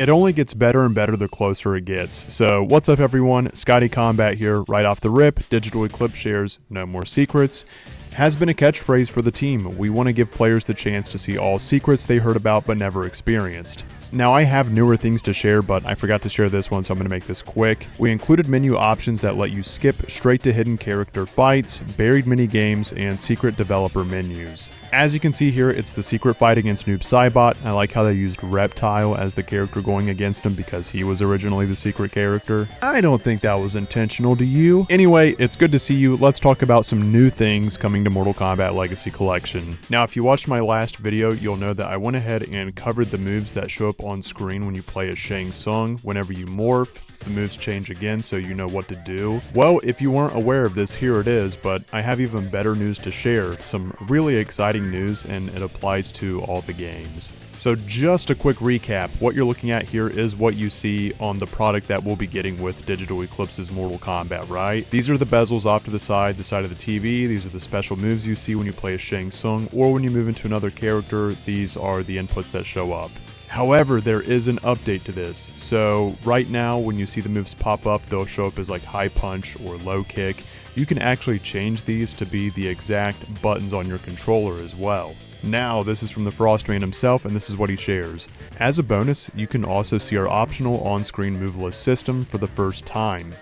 It only gets better and better the closer it gets. So what's up everyone, Scotty Combat here, right off the rip. Digital Eclipse shares no more secrets has been a catchphrase for the team. We want to give players the chance to see all secrets they heard about but never experienced. Now I have newer things to share, but I forgot to share this one, so I'm going to make this quick. We included menu options that let you skip straight to hidden character fights, buried mini games, and secret developer menus. As you can see here, it's the secret fight against Noob Saibot. I like how they used Reptile as the character going against him because he was originally the secret character. I don't think that was intentional, do you? Anyway, it's good to see you. Let's talk about some new things coming to Mortal Kombat Legacy Kollection. Now, if you watched my last video, you'll know that I went ahead and covered the moves that show up on screen when you play as Shang Tsung. Whenever you morph, the moves change again, so you know what to do. Well, if you weren't aware of this, here it is, but I have even better news to share. Some really exciting news, and it applies to all the games. So just a quick recap, what you're looking at here is what you see on the product that we'll be getting with Digital Eclipse's Mortal Kombat, right? These are the bezels off to the side of the TV. These are the special moves you see when you play as Shang Tsung, or when you move into another character, these are the inputs that show up. However, there is an update to this. So right now, when you see the moves pop up, they'll show up as like high punch or low kick. You can actually change these to be the exact buttons on your controller as well. Now, this is from the Frostman himself, and this is what he shares. As a bonus, you can also see our optional on-screen move list system for the first time,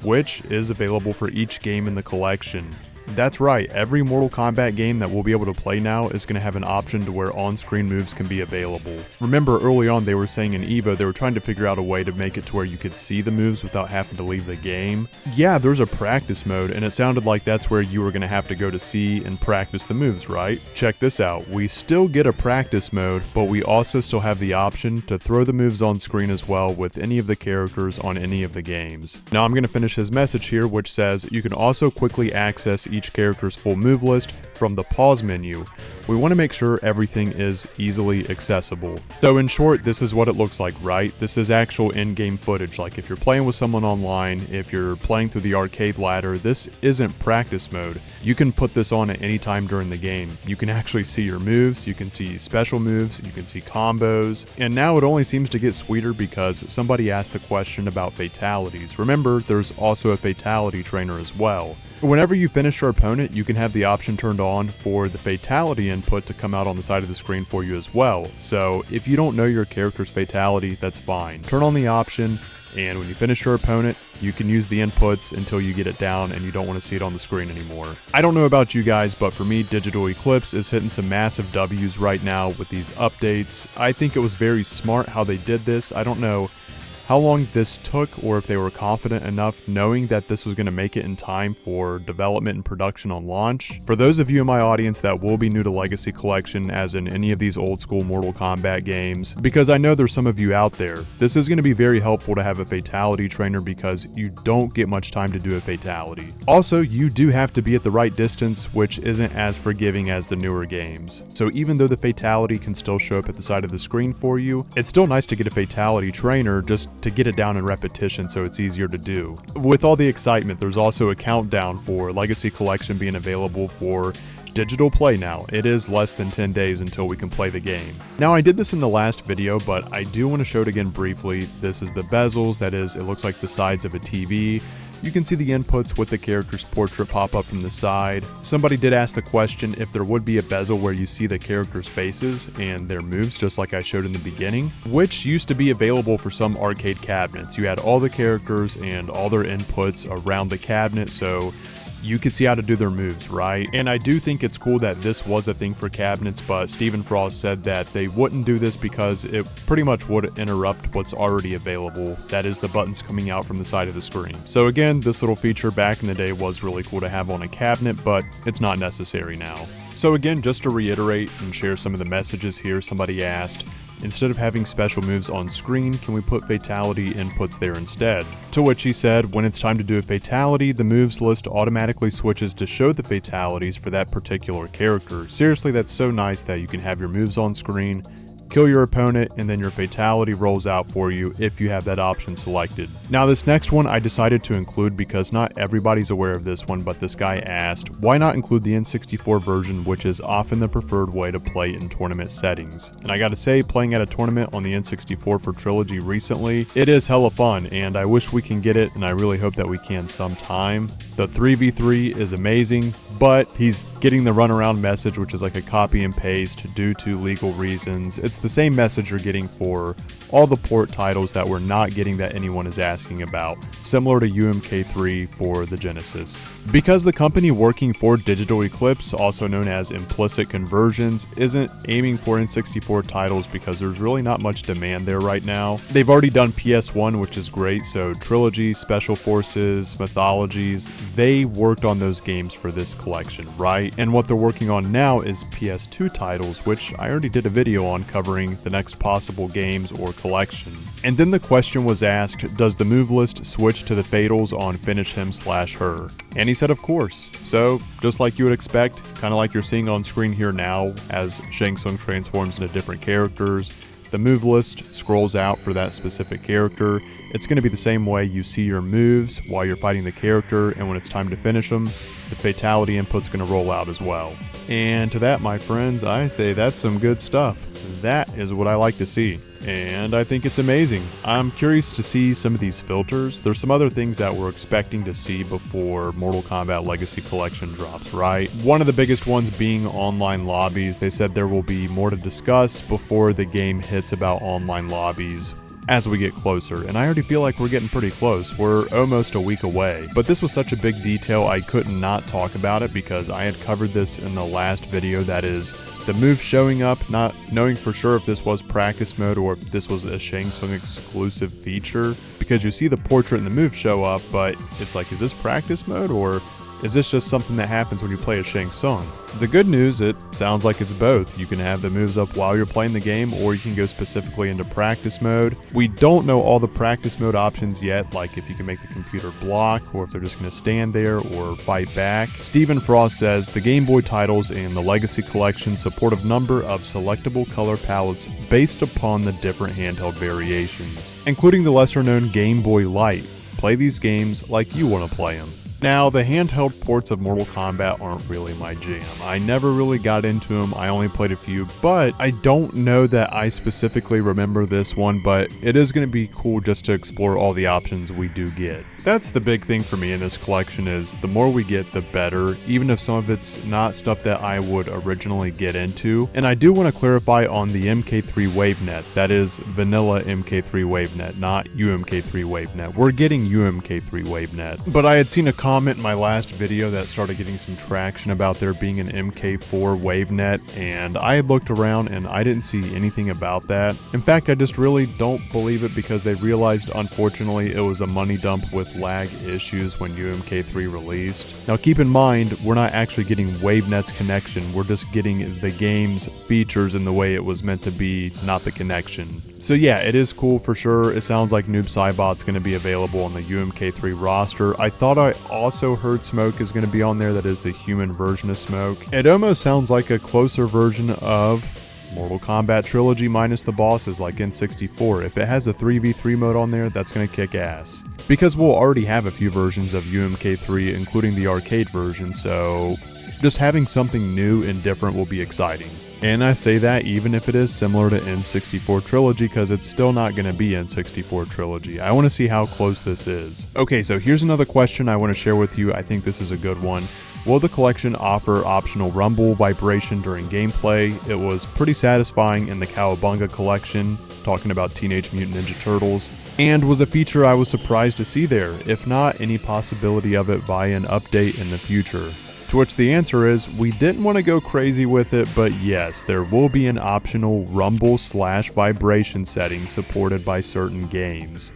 which is available for each game in the collection. That's right, every Mortal Kombat game that we'll be able to play now is going to have an option to where on-screen moves can be available. Remember early on they were saying in EVO they were trying to figure out a way to make it to where you could see the moves without having to leave the game. Yeah, there's a practice mode, and it sounded like that's where you were going to have to go to see and practice the moves, right? Check this out, we still get a practice mode, but we also still have the option to throw the moves on screen as well with any of the characters on any of the games. Now I'm going to finish his message here, which says you can also quickly access each character's full move list from the pause menu. We want to make sure everything is easily accessible. So in short, this is what it looks like, right? This is actual in-game footage. Like if you're playing with someone online, if you're playing through the arcade ladder, this isn't practice mode. You can put this on at any time during the game. You can actually see your moves, you can see special moves, you can see combos, and now it only seems to get sweeter because somebody asked the question about fatalities. Remember, there's also a fatality trainer as well. Whenever you finish your opponent, you can have the option turned on for the fatality input to come out on the side of the screen for you as well. So if you don't know your character's fatality, that's fine. Turn on the option, and when you finish your opponent, you can use the inputs until you get it down and you don't want to see it on the screen anymore. I don't know about you guys, but for me, Digital Eclipse is hitting some massive W's right now with these updates. I think it was very smart how they did this. I don't know how long this took, or if they were confident enough knowing that this was going to make it in time for development and production on launch. For those of you in my audience that will be new to Legacy Kollection, as in any of these old school Mortal Kombat games, because I know there's some of you out there, this is going to be very helpful to have a fatality trainer because you don't get much time to do a fatality. Also, you do have to be at the right distance, which isn't as forgiving as the newer games. So even though the fatality can still show up at the side of the screen for you, it's still nice to get a fatality trainer just to get it down in repetition so it's easier to do. With all the excitement, there's also a countdown for Legacy Kollection being available for digital play now. It is less than 10 days until we can play the game. Now I did this in the last video, but I do want to show it again briefly. This is the bezels, that is, it looks like the sides of a TV. You can see the inputs with the character's portrait pop up from the side. Somebody did ask the question if there would be a bezel where you see the character's faces and their moves, just like I showed in the beginning, which used to be available for some arcade cabinets. You had all the characters and all their inputs around the cabinet, so you could see how to do their moves, right? And I do think it's cool that this was a thing for cabinets, but Stephen Frost said that they wouldn't do this because it pretty much would interrupt what's already available. That is the buttons coming out from the side of the screen. So again, this little feature back in the day was really cool to have on a cabinet, but it's not necessary now. So again, just to reiterate and share some of the messages here, somebody asked, instead of having special moves on screen, can we put fatality inputs there instead? To which he said, when it's time to do a fatality, the moves list automatically switches to show the fatalities for that particular character. Seriously, that's so nice that you can have your moves on screen kill your opponent, and then your fatality rolls out for you if you have that option selected. Now this next one I decided to include because not everybody's aware of this one, but this guy asked, why not include the N64 version, which is often the preferred way to play in tournament settings. And I gotta say, playing at a tournament on the N64 for Trilogy recently, it is hella fun, and I wish we can get it, and I really hope that we can sometime. The 3v3 is amazing, but he's getting the runaround message, which is like a copy and paste due to legal reasons. It's the same message you're getting for all the port titles that we're not getting that anyone is asking about, similar to UMK3 for the Genesis. Because the company working for Digital Eclipse, also known as Implicit Conversions, isn't aiming for N64 titles because there's really not much demand there right now. They've already done PS1, which is great, so Trilogy, Special Forces, Mythologies, they worked on those games for this collection, right? And what they're working on now is PS2 titles, which I already did a video on covering the next possible games or collection. And then the question was asked, does the move list switch to the Fatals on Finish Him/Her? And he said of course. So just like you would expect, kind of like you're seeing on screen here now, as Shang Tsung transforms into different characters, the move list scrolls out for that specific character. It's going to be the same way you see your moves while you're fighting the character, and when it's time to finish them, the fatality input's going to roll out as well. And to that, my friends, I say that's some good stuff. That is what I like to see, and I think it's amazing. I'm curious to see some of these filters. There's some other things that we're expecting to see before Mortal Kombat Legacy Collection drops, right? One of the biggest ones being online lobbies. They said there will be more to discuss before the game hits about online lobbies as we get closer, and I already feel like we're getting pretty close. We're almost a week away, but this was such a big detail I couldn't not talk about it because I had covered this in the last video. That is the move showing up, not knowing for sure if this was practice mode or if this was a Shang Tsung exclusive feature, because you see the portrait and the move show up, but it's like, is this practice mode or is this just something that happens when you play a Shang Tsung? The good news, it sounds like it's both. You can have the moves up while you're playing the game, or you can go specifically into practice mode. We don't know all the practice mode options yet, like if you can make the computer block, or if they're just going to stand there or fight back. Stephen Frost says, the Game Boy titles and the Legacy Collection support a number of selectable color palettes based upon the different handheld variations, including the lesser known Game Boy Light. Play these games like you want to play them. Now, the handheld ports of Mortal Kombat aren't really my jam. I never really got into them, I only played a few, but I don't know that I specifically remember this one, but it is going to be cool just to explore all the options we do get. That's the big thing for me in this collection, is the more we get, the better, even if some of it's not stuff that I would originally get into. And I do want to clarify on the MK3 WaveNet, that is vanilla MK3 WaveNet, not UMK3 WaveNet. We're getting UMK3 WaveNet, but I had seen a comment in my last video that started getting some traction about there being an MK4 WaveNet, and I had looked around and I didn't see anything about that. In fact, I just really don't believe it because they realized, unfortunately, it was a money dump with lag issues when UMK3 released. Now keep in mind, we're not actually getting WaveNet's connection, we're just getting the game's features in the way it was meant to be, not the connection. So yeah, it is cool for sure. It sounds like Noob Saibot's going to be available on the UMK3 roster. I thought I also heard Smoke is going to be on there, that is the human version of Smoke. It almost sounds like a closer version of Mortal Kombat Trilogy minus the bosses like N64. If it has a 3v3 mode on there, that's going to kick ass. Because we'll already have a few versions of UMK3, including the arcade version, so just having something new and different will be exciting. And I say that even if it is similar to N64 Trilogy, because it's still not going to be N64 Trilogy. I want to see how close this is. Okay, so here's another question I want to share with you. I think this is a good one. Will the collection offer optional rumble vibration during gameplay? It was pretty satisfying in the Cowabunga collection, talking about Teenage Mutant Ninja Turtles, and was a feature I was surprised to see there. If not, any possibility of it via an update in the future? To which the answer is, we didn't want to go crazy with it, but yes, there will be an optional rumble/vibration setting supported by certain games.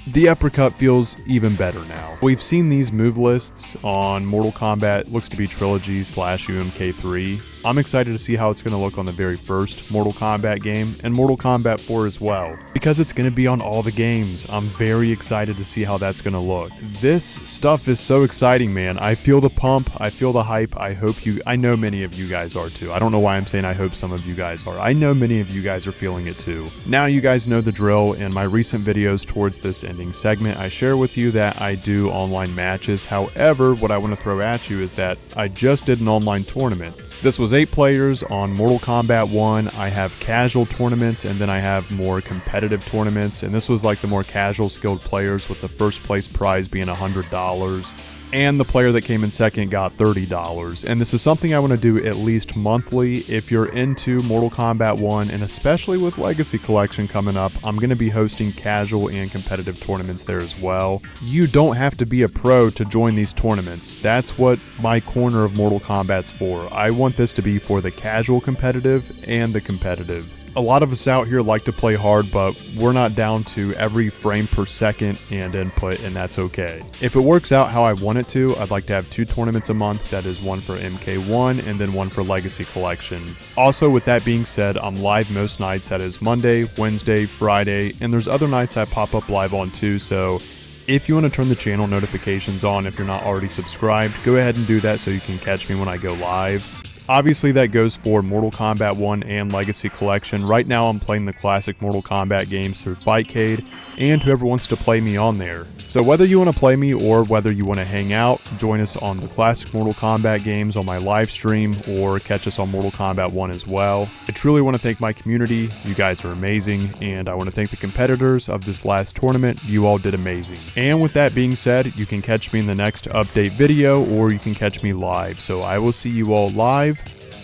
The uppercut feels even better now. We've seen these move lists on Mortal Kombat, looks to be Trilogy / UMK3. I'm excited to see how it's going to look on the very first Mortal Kombat game, and Mortal Kombat 4 as well, because it's going to be on all the games. I'm very excited to see how that's going to look. This stuff is so exciting, man. I feel the pump, I feel the hype. I know many of you guys are too. I don't know why I'm saying I hope some of you guys are. I know many of you guys are feeling it too. Now you guys know the drill. In my recent videos towards this ending segment, I share with you that I do online matches. However, what I want to throw at you is that I just did an online tournament. This was 8 players on Mortal Kombat 1. I have casual tournaments, and then I have more competitive tournaments, and this was like the more casual skilled players, with the first place prize being $100. And the player that came in second got $30. And this is something I want to do at least monthly. If you're into Mortal Kombat 1, and especially with Legacy Collection coming up, I'm going to be hosting casual and competitive tournaments there as well. You don't have to be a pro to join these tournaments. That's what my corner of Mortal Kombat's for. I want this to be for the casual competitive and the competitive. A lot of us out here like to play hard, but we're not down to every frame per second and input, and that's okay. If it works out how I want it to, I'd like to have 2 tournaments a month. That is one for MK1 and then one for Legacy Collection. Also, with that being said, I'm live most nights. That is Monday, Wednesday, Friday, and there's other nights I pop up live on too, so if you want to turn the channel notifications on, if you're not already subscribed, go ahead and do that so you can catch me when I go live. Obviously that goes for Mortal Kombat 1 and Legacy Collection. Right now I'm playing the classic Mortal Kombat games through Fightcade, and whoever wants to play me on there. So whether you want to play me or whether you want to hang out, join us on the classic Mortal Kombat games on my live stream, or catch us on Mortal Kombat 1 as well. I truly want to thank my community. You guys are amazing, and I want to thank the competitors of this last tournament. You all did amazing. And with that being said, you can catch me in the next update video, or you can catch me live. So I will see you all live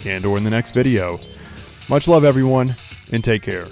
and or in the next video. Much love everyone, and take care.